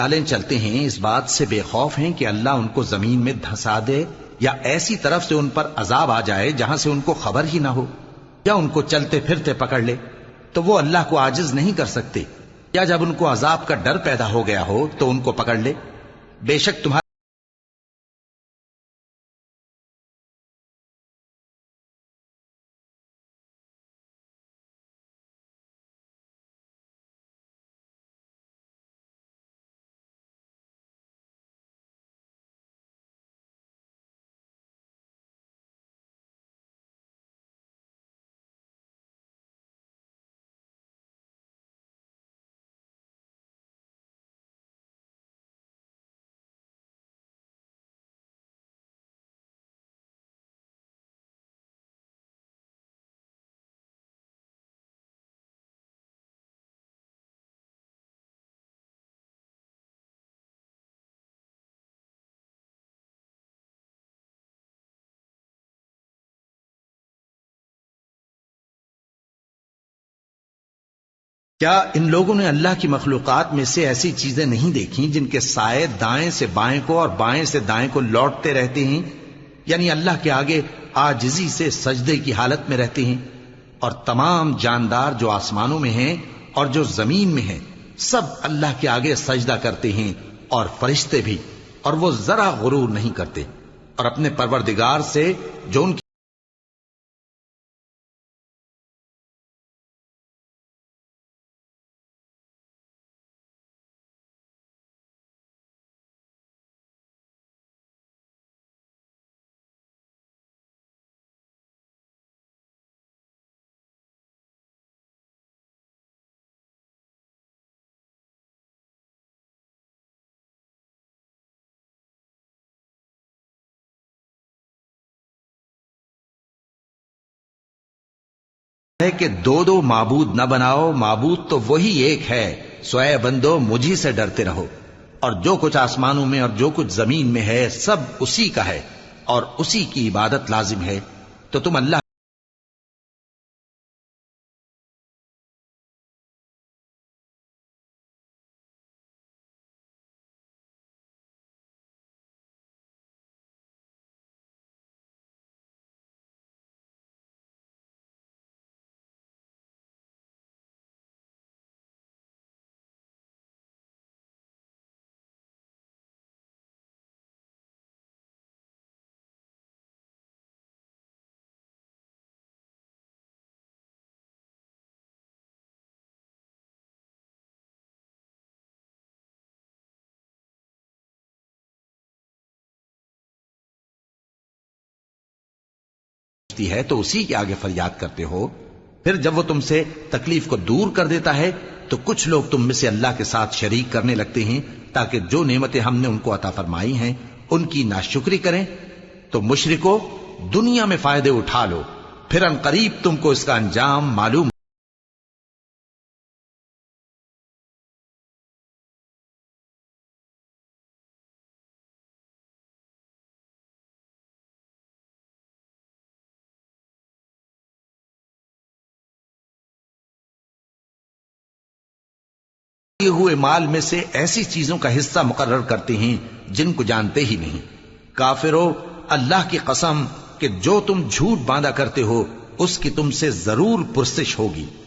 چالیں چلتے ہیں اس بات سے بے خوف ہیں کہ اللہ ان کو زمین میں دھسا دے، یا ایسی طرف سے ان پر عذاب آ جائے جہاں سے ان کو خبر ہی نہ ہو، یا ان کو چلتے پھرتے پکڑ لے تو وہ اللہ کو عاجز نہیں کر سکتے، یا جب ان کو عذاب کا ڈر پیدا ہو گیا ہو تو ان کو پکڑ لے۔ بے شک تمہارے کیا ان لوگوں نے اللہ کی مخلوقات میں سے ایسی چیزیں نہیں دیکھی جن کے سائے دائیں سے بائیں کو اور بائیں سے دائیں کو لوٹتے رہتے ہیں، یعنی اللہ کے آگے عاجزی سے سجدے کی حالت میں رہتے ہیں؟ اور تمام جاندار جو آسمانوں میں ہیں اور جو زمین میں ہیں سب اللہ کے آگے سجدہ کرتے ہیں، اور فرشتے بھی، اور وہ ذرا غرور نہیں کرتے، اور اپنے پروردگار سے جو ان ہے کہ دو دو معبود نہ بناؤ، معبود تو وہی ایک ہے، سو اے بندو مجھی سے ڈرتے رہو، اور جو کچھ آسمانوں میں اور جو کچھ زمین میں ہے سب اسی کا ہے، اور اسی کی عبادت لازم ہے، تو تم اللہ ہے تو اسی کے آگے فریاد کرتے ہو۔ پھر جب وہ تم سے تکلیف کو دور کر دیتا ہے تو کچھ لوگ تم میں سے اللہ کے ساتھ شریک کرنے لگتے ہیں تاکہ جو نعمتیں ہم نے ان کو عطا فرمائی ہیں ان کی ناشکری کریں۔ تو مشرکو دنیا میں فائدے اٹھا لو، پھر ان قریب تم کو اس کا انجام معلوم ہوئے مال میں سے ایسی چیزوں کا حصہ مقرر کرتے ہیں جن کو جانتے ہی نہیں۔ کافرو اللہ کی قسم کہ جو تم جھوٹ باندھا کرتے ہو اس کی تم سے ضرور پرسش ہوگی۔